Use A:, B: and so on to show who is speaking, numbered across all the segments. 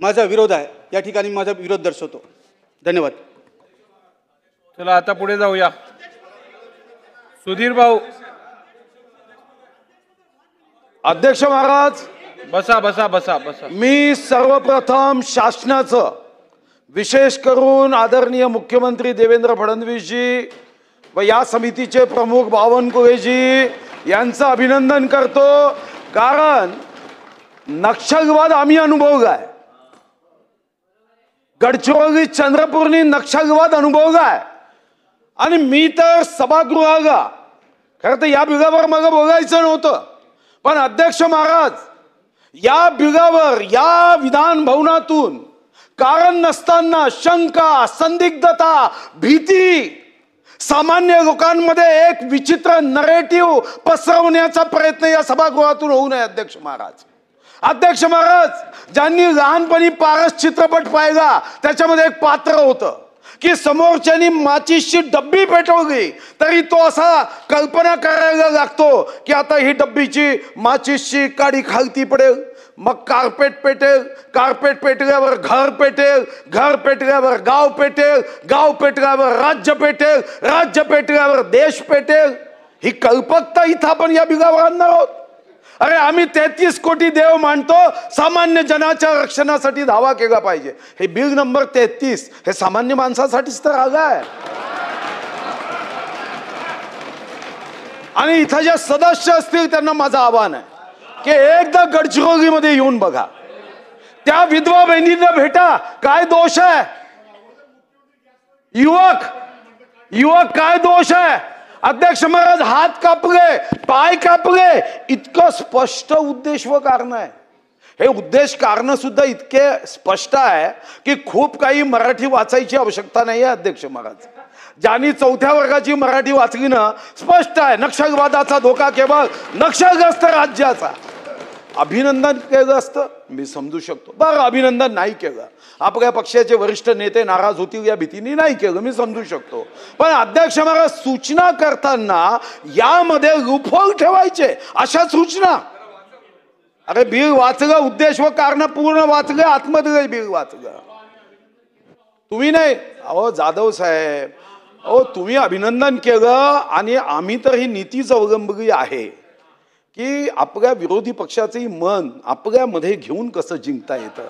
A: माझा विरोध आहे। या ठिकाणी माझा विरोध दर्शवतो। धन्यवाद।
B: चला आता पुढे जाऊया। सुधीर भाऊ।
C: अध्यक्ष महाराज,
B: बसा बसा बसा बसा।
C: मी सर्वप्रथम शासनाचं, विशेष करून आदरणीय मुख्यमंत्री देवेंद्र फडणवीसजी व या समितीचे प्रमुख बावनकुळेजी यांचं अभिनंदन करतो, कारण नक्षलवाद आम्ही अनुभवलाय। गडचिरोली चंद्रपूरनी नक्षलवाद अनुभवलाय आणि मी तर सभागृहाला, खरं तर या बिलावर मला बोलायचं नव्हतं, पण अध्यक्ष महाराज, या बिलावर या विधान भवनातून कारण नसताना शंका, संदिग्धता, भीती, सामान्य लोकांमध्ये एक विचित्र नरेटिव्ह पसरवण्याचा प्रयत्न या सभागृहातून होऊ नये। अध्यक्ष महाराज, अध्यक्ष महाराज, ज्यांनी लहानपणी पारस चित्रपट पाहिला त्याच्यामध्ये एक पात्र होतं की समोरच्यानी माचीसची डब्बी पेटवली तरी तो असा कल्पना करायला लागतो की आता ही डब्बीची माचीसची काडी खालती पडेल, मग कार्पेट पेटेल, कार्पेट पेटल्यावर घर पेटेल, घर पेटल्यावर गाव पेटेल, गाव पेटल्यावर राज्य पेटेल, राज्य पेटल्यावर देश पेटेल। ही कल्पकता इथं आपण या बिलावर आणणार आहोत। अरे आम्ही 33 कोटी देव मानतो, सामान्य जनाच्या रक्षणासाठी धावा केला पाहिजे। हे बिल नंबर 33 हे सामान्य माणसासाठीच तर आलं आहे। आणि इथं जे सदस्य असतील त्यांना माझं आव्हान आहे की एकदा गडचिरोलीमध्ये येऊन बघा, त्या विधवा बहिणींना भेटा, काय दोष आहे? युवक युवक काय दोष आहे? अध्यक्ष महाराज, हात कापले, पाय कापले, इतकं स्पष्ट उद्देश व कारण आहे। हे उद्देश कारण सुद्धा इतके स्पष्ट आहे की खूप काही मराठी वाचायची आवश्यकता नाही आहे। अध्यक्ष महाराज, ज्यांनी 4थ्या वर्गाची मराठी वाचली ना, स्पष्ट आहे नक्षलवादाचा धोका केवळ नक्षलग्रस्त राज्याचा। अभिनंदन केलं असतं मी समजू शकतो, बरं अभिनंदन नाही केलं, आपल्या पक्षाचे वरिष्ठ नेते नाराज होतील या भीतीने नाही केलं, मी समजू शकतो, पण अध्यक्ष महाराज सूचना करताना यामध्ये लूपहोल ठेवायचे अशा सूचना। अरे बिल वाचलं, उद्देश व कारण पूर्ण वाचलं, आतमध्ये बिल वाचलं, तुम्ही नाही। अहो जाधव साहेब, अहो तुम्ही अभिनंदन केलं आणि आम्ही तर ही नीतीच अवलंबली आहे की आपल्या विरोधी पक्षाचंही मन आपल्यामध्ये घेऊन कसं जिंकता येतं।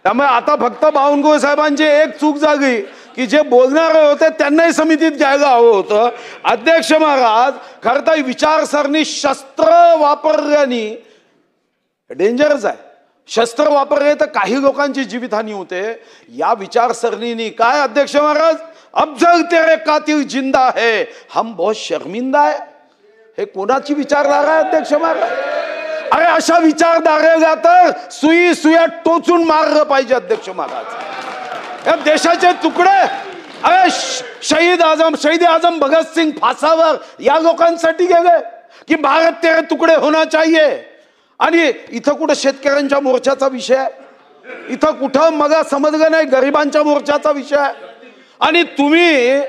C: त्यामुळे आता फक्त बावनकुळे साहेबांची एक चूक झाली की जे बोलणारे होते त्यांनाही समितीत घ्यायला हवं होतं। अध्यक्ष महाराज, खरं तर विचारसरणी शस्त्र वापरल्याने डेंजरच आहे। शस्त्र वापरले तर काही लोकांची जीवितहानी होते। या विचारसरणीने काय अध्यक्ष महाराज, अफजल तेरे कातिल जिंदा है, हम बहुत शर्मिंदा है, हे कोणाची विचारधारा आहे अध्यक्ष महाराज? अरे अशा विचारधारेला तर सुई सुया टोचून मारलं पाहिजे अध्यक्ष महाराज। या देशाचे तुकडे, अरे शहीद आजम भगतसिंग फासावर या लोकांसाठी गेले की भारत तेरे तुकडे होना चाहिए। आणि इथं कुठं शेतकऱ्यांच्या मोर्चाचा विषय आहे, इथं कुठं मला समजलं नाही गरिबांच्या मोर्चाचा विषय आहे। आणि तुम्ही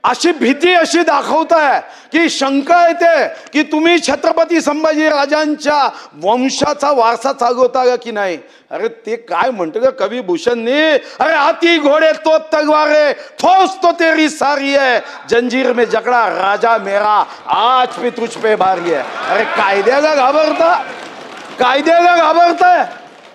C: अशी भीती अशी दाखवताय की शंका येते की तुम्ही छत्रपती संभाजी राजांच्या वंशाचा वारसा चालवता की नाही। अरे ते काय म्हणतं का कवी भूषणनी, अरे हाथी घोड़े तो तलवारें फौज तो तेरी सारी है, जंजीर में जकड़ा राजा मेरा आज भी तुझ पे भारी है। अरे कायद्याला घाबरता, कायद्याला घाबरताय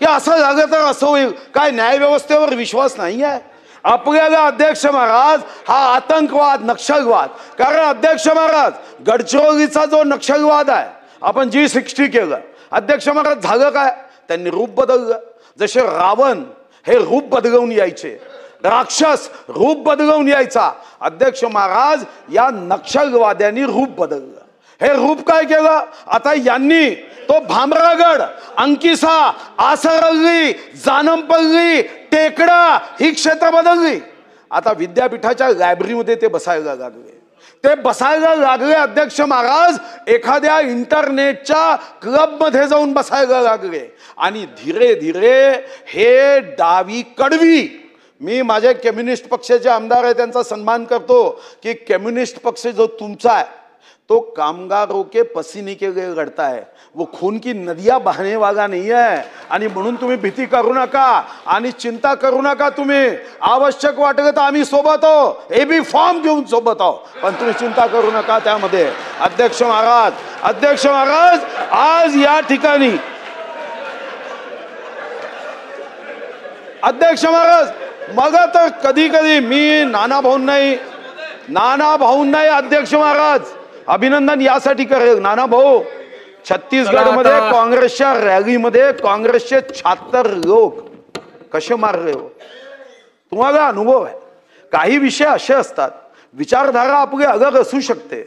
C: की असं झालं तर असं होईल, काय न्यायव्यवस्थेवर विश्वास नाही आहे आपल्याला? अध्यक्ष महाराज, हा आतंकवाद, नक्षलवाद, कारण अध्यक्ष महाराज गडचिरोलीचा जो नक्षलवाद आहे आपण G60 केलं, अध्यक्ष महाराज झालं काय, त्यांनी रूप बदललं। जसे रावण हे रूप बदलवून यायचे, राक्षस रूप बदलवून यायचा, अध्यक्ष महाराज या नक्षलवाद्यांनी रूप बदललं। हे रूप काय केलं, आता यांनी तो भामरागड, अंकिसा, आसरल्ली, जानमपल्ली, टेकडा ही क्षेत्र बदलली। आता विद्यापीठाच्या लायब्ररीमध्ये ते बसायला लागले, ते बसायला लागले अध्यक्ष महाराज, एखाद्या इंटरनेटच्या क्लबमध्ये जाऊन बसायला लागले। आणि धीरे धीरे हे डावी कडवी, मी माझे कम्युनिस्ट पक्षाचे आमदार आहे त्यांचा सन्मान करतो की कम्युनिस्ट पक्ष जो तुमचा आहे तो कामगारों के पसीने के लिए लढता है, वो खून की नदियां बहाने वाला नाही आहे. आणि म्हणून तुम्ही भीती करू नका आणि चिंता करू नका. तुम्ही आवश्यक वाटलं तर आम्ही सोबत आहो, एबी फॉर्म घेऊन सोबत आहो, पण तुम्ही चिंता करू नका त्यामध्ये. अध्यक्ष महाराज आज या ठिकाणी अध्यक्ष महाराज मग तर कधी कधी मी नाना भाऊंनाही अध्यक्ष महाराज अभिनंदन यासाठी करेल. नाना भाऊ, छत्तीसगडमध्ये काँग्रेसच्या रॅलीमध्ये काँग्रेसचे 76 लोक कसे मारले हो, तुम्हाला अनुभव आहे. काही विषय असे असतात, विचारधारा आपली अलग असू शकते,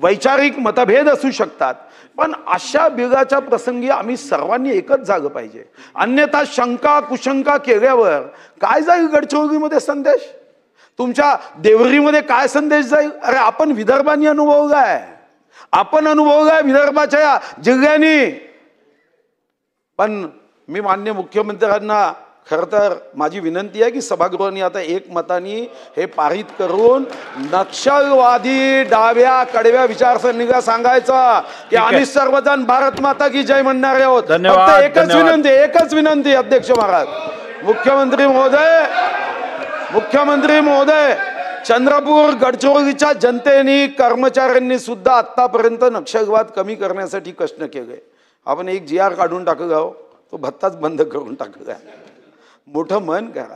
C: वैचारिक मतभेद असू शकतात, पण अशा बिघाच्या प्रसंगी आम्ही सर्वांनी एकच झालं पाहिजे. अन्यथा शंका कुशंका केल्यावर काय जाईल गडचिरोलीमध्ये संदेश, तुमच्या देवरीमध्ये काय संदेश जाईल. अरे आपण विदर्भाने अनुभवलाय, विदर्भाच्या जिल्ह्यांनी. पण मी माननीय मुख्यमंत्र्यांना खरं तर माझी विनंती आहे की सभागृहाने आता एकमताने हे पारित करून नक्षलवादी डाव्या कडव्या विचारसरणीला सांगायचं की आम्ही सर्वजण भारत माता की जय म्हणणारे आहोत. फक्त एकच विनंती अध्यक्ष महाराज, मुख्यमंत्री महोदय, चंद्रपूर गडचिरोलीच्या जनतेने कर्मचाऱ्यांनी सुद्धा आतापर्यंत नक्षलवाद कमी करण्यासाठी कष्ट केले. आपण एक GR काढून टाकला, तो भत्ताच बंद करून टाकला. मोठं मन करा,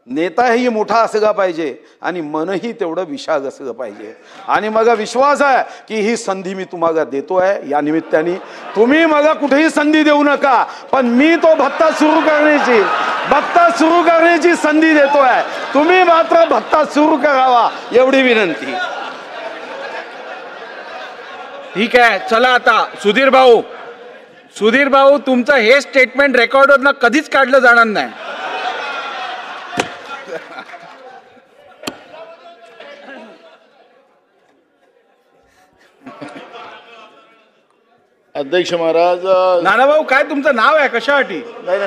C: नेताही मोठा असला पाहिजे आणि मनही तेवढं विशाल असलं पाहिजे. आणि मला विश्वास आहे की ही संधी मी तुम्हाला देतोय. या निमित्ताने तुम्ही मला कुठेही संधी देऊ नका, पण मी तो भत्ता सुरू करण्याची संधी देतोय. तुम्ही मात्र भत्ता सुरू करावा एवढी विनंती.
B: ठीक आहे, चला आता सुधीर भाऊ तुमचं हे स्टेटमेंट रेकॉर्डवरनं कधीच काढलं जाणार नाही.
D: अध्यक्ष महाराज,
B: नानाभाऊ काय तुमचं नाव आहे कशासाठी?
D: नाही